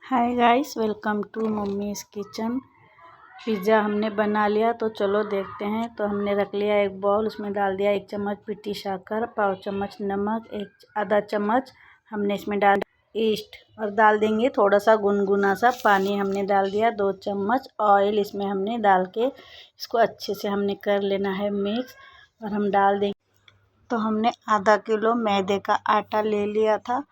Hi guys, welcome to mummy's kitchen. Pizza हमने बना लिया, तो चलो देखते हैं। तो हमने रख लिया एक बाउल, उसमें डाल दिया 1 चम्मच पिट्टी शक्कर, पाव चम्मच नमक, आधा चम्मच हमने इसमें डाल ईस्ट और डाल देंगे थोड़ा सा गुनगुना सा पानी। हमने डाल दिया 2 चम्मच ऑयल, इसमें हमने डाल के इसको अच्छे से हमने कर लेना है मिक्स। और हम डाल देंगे, तो हमने आधा किलो मैदे का आटा ले लिया था।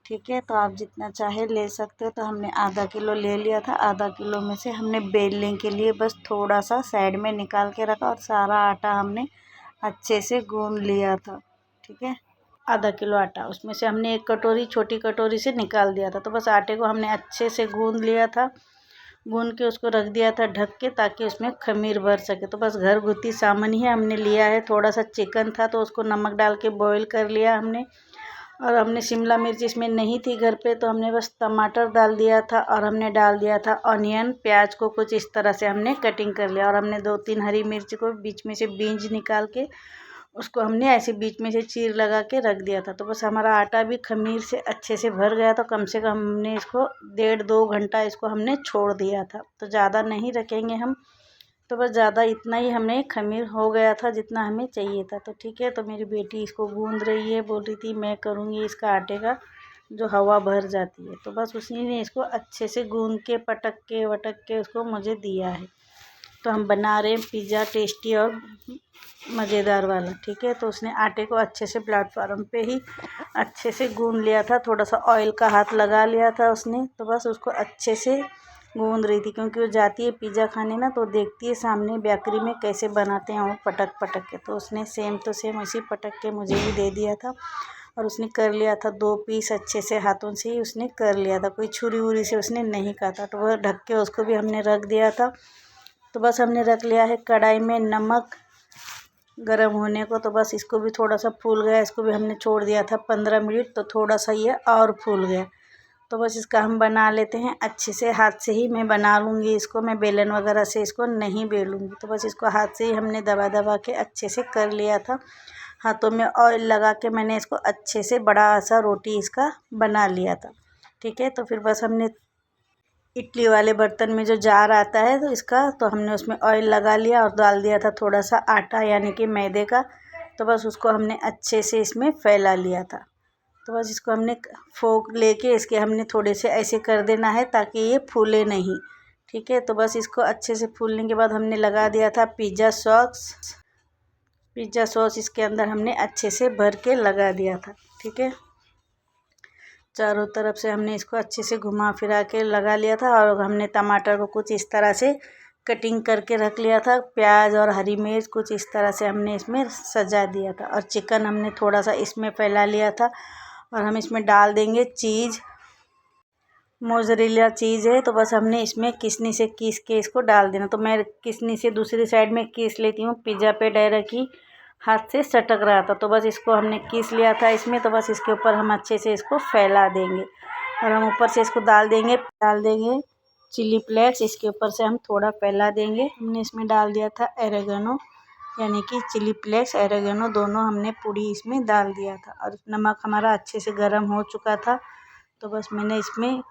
ठीक है, तो आप जितना चाहे ले सकते हो। तो हमने आधा किलो ले लिया था। आधा किलो में से हमने बेलने के लिए बस थोड़ा सा साइड में निकाल के रखा और सारा आटा हमने अच्छे से गूंद लिया था। ठीक है, आधा किलो आटा, उसमें से हमने एक कटोरी छोटी कटोरी से निकाल दिया था। तो बस आटे को हमने अच्छे से गूंद लिया था। गूंद के उसको रख दिया था ढक के, ताकि उसमें खमीर भर सके। तो बस घरगुती सामान ही हमने लिया है। थोड़ा सा चिकन था, तो उसको नमक डाल के बॉईल कर लिया हमने। और हमने शिमला मिर्च इसमें नहीं थी घर पे, तो हमने बस टमाटर डाल दिया था। और हमने डाल दिया था ऑनियन, प्याज को कुछ इस तरह से हमने कटिंग कर लिया। और हमने 2-3 हरी मिर्च को बीच में से बीज निकाल के उसको हमने ऐसे बीच में से चीर लगा के रख दिया था। तो बस हमारा आटा भी खमीर से अच्छे से भर गया। तो कम से कम हमने इसको 1.5-2 घंटा इसको हमने छोड़ दिया था। तो ज़्यादा नहीं रखेंगे हम, तो बस ज़्यादा इतना ही हमें खमीर हो गया था जितना हमें चाहिए था। तो ठीक है, तो मेरी बेटी इसको गूंद रही है, बोल रही थी मैं करूँगी इसका आटे का जो हवा भर जाती है। तो बस उसी ने इसको अच्छे से गूंद के पटक के वटक के उसको मुझे दिया है। तो हम बना रहे हैं पिज़्ज़ा टेस्टी और मज़ेदार वाला। ठीक है, तो उसने आटे को अच्छे से प्लेटफार्म पे ही अच्छे से गूंद लिया था। थोड़ा सा ऑयल का हाथ लगा लिया था उसने। तो बस उसको अच्छे से गूंद रही थी, क्योंकि वो जाती है पिज़्ज़ा खाने ना, तो देखती है सामने बेकरी में कैसे बनाते हैं वो पटक पटक के। तो उसने सेम टू सेम उसी पटक के मुझे भी दे दिया था। और उसने कर लिया था 2 पीस अच्छे से, हाथों से ही उसने कर लिया था, कोई छुरी वुरी से उसने नहीं काटा। तो वह ढक के उसको भी हमने रख दिया था। तो बस हमने रख लिया है कढ़ाई में नमक गरम होने को। तो बस इसको भी थोड़ा सा फूल गया, इसको भी हमने छोड़ दिया था 15 मिनट। तो थोड़ा सा ये और फूल गया। तो बस इसका हम बना लेते हैं अच्छे से। हाथ से ही मैं बना लूँगी इसको, मैं बेलन वगैरह से इसको नहीं बेलूँगी। तो बस इसको हाथ से ही हमने दबा दबा के अच्छे से कर लिया था। हाथों में ऑयल लगा के मैंने इसको अच्छे से बड़ा सा रोटी इसका बना लिया था। ठीक है, तो फिर बस हमने इडली वाले बर्तन में जो जार आता है तो इसका, तो हमने उसमें ऑयल लगा लिया और डाल दिया था थोड़ा सा आटा, यानी कि मैदे का। तो बस उसको हमने अच्छे से इसमें फैला लिया था। तो बस इसको हमने फोक लेके इसके हमने थोड़े से ऐसे कर देना है, ताकि ये फूले नहीं। ठीक है, तो बस इसको अच्छे से फूलने के बाद हमने लगा दिया था पिज़्ज़ा सॉस। पिज़्ज़ा सॉस इसके अंदर हमने अच्छे से भर के लगा दिया था। ठीक है, चारों तरफ से हमने इसको अच्छे से घुमा फिरा के लगा लिया था। और हमने टमाटर को कुछ इस तरह से कटिंग करके रख लिया था। प्याज और हरी मिर्च कुछ इस तरह से हमने इसमें सजा दिया था। और चिकन हमने थोड़ा सा इसमें फैला लिया था। और हम इसमें डाल देंगे चीज़, मोज़रेला चीज़ है। तो बस हमने इसमें किसनी से किस के इसको डाल देना। तो मैं किसनी से दूसरी साइड में किस लेती हूँ, पिज़्ज़ा पे डायरेक्ट ही हाथ से सटक रहा था। तो बस इसको हमने किस लिया था इसमें। तो बस इसके ऊपर हम अच्छे से इसको फैला देंगे। और हम ऊपर से इसको डाल देंगे चिली फ्लेक्स। इसके ऊपर से हम थोड़ा फैला देंगे। हमने इसमें डाल दिया था एरेगनो, यानी कि चिली फ्लेक्स एरेगनो दोनों हमने पूरी इसमें डाल दिया था। और नमक हमारा अच्छे से गर्म हो चुका था। तो बस मैंने इसमें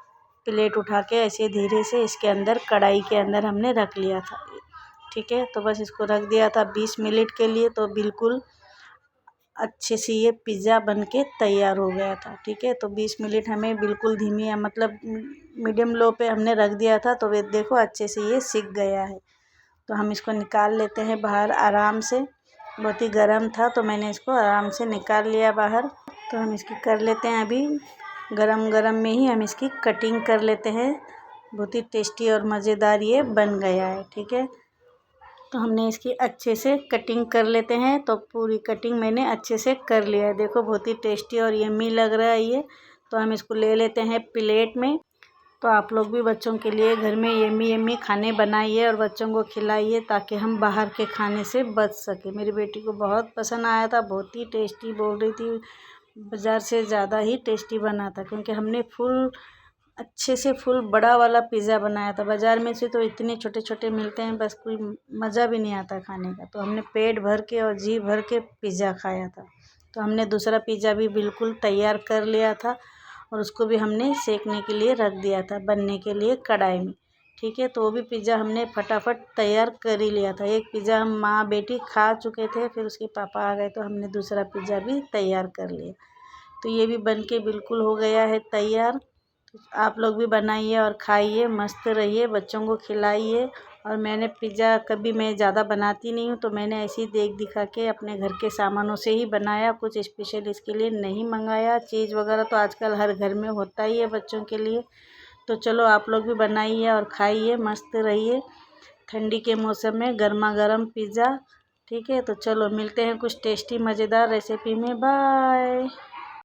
प्लेट उठा के ऐसे धीरे से इसके अंदर कढ़ाई के अंदर हमने रख लिया था। ठीक है, तो बस इसको रख दिया था 20 मिनट के लिए। तो बिल्कुल अच्छे से ये पिज़्ज़ा बन के तैयार हो गया था। ठीक है, तो 20 मिनट हमें बिल्कुल धीमी मतलब मीडियम लो पे हमने रख दिया था। तो वे देखो अच्छे से ये सिक गया है। तो हम इसको निकाल लेते हैं बाहर आराम से। बहुत ही गर्म था, तो मैंने इसको आराम से निकाल लिया बाहर। तो हम इसकी कर लेते हैं, अभी गरम गरम में ही हम इसकी कटिंग कर लेते हैं। बहुत ही टेस्टी और मज़ेदार ये बन गया है। ठीक है, तो हमने इसकी अच्छे से कटिंग कर लेते हैं। तो पूरी कटिंग मैंने अच्छे से कर लिया है। देखो बहुत ही टेस्टी और यम्मी लग रहा है ये। तो हम इसको ले लेते हैं प्लेट में। तो आप लोग भी बच्चों के लिए घर में यम्मी यम्मी खाने बनाइए और बच्चों को खिलाइए, ताकि हम बाहर के खाने से बच सके। मेरी बेटी को बहुत पसंद आया था, बहुत ही टेस्टी बोल रही थी, बाज़ार से ज़्यादा ही टेस्टी बना था। क्योंकि हमने फुल अच्छे से फुल बड़ा वाला पिज़्ज़ा बनाया था। बाज़ार में से तो इतने छोटे छोटे मिलते हैं, बस कोई मज़ा भी नहीं आता खाने का। तो हमने पेट भर के और जी भर के पिज़्ज़ा खाया था। तो हमने दूसरा पिज़्ज़ा भी बिल्कुल तैयार कर लिया था। और उसको भी हमने सेकने के लिए रख दिया था, बनने के लिए कढ़ाई में। ठीक है, तो वो भी पिज़्ज़ा हमने फटाफट तैयार कर ही लिया था। एक पिज़्ज़ा हम माँ बेटी खा चुके थे, फिर उसके पापा आ गए तो हमने दूसरा पिज़्ज़ा भी तैयार कर लिया। तो ये भी बन के बिल्कुल हो गया है तैयार। तो आप लोग भी बनाइए और खाइए, मस्त रहिए, बच्चों को खिलाइए। और मैंने पिज़्ज़ा कभी मैं ज़्यादा बनाती नहीं हूँ, तो मैंने ऐसे ही देख दिखा के अपने घर के सामानों से ही बनाया, कुछ स्पेशल इसके लिए नहीं मंगाया। चीज़ वगैरह तो आजकल हर घर में होता ही है बच्चों के लिए। तो चलो आप लोग भी बनाइए और खाइए, मस्त रहिए ठंडी के मौसम में गर्मा गर्म पिज़्ज़ा। ठीक है, तो चलो मिलते हैं कुछ टेस्टी मज़ेदार रेसिपी में। बाय।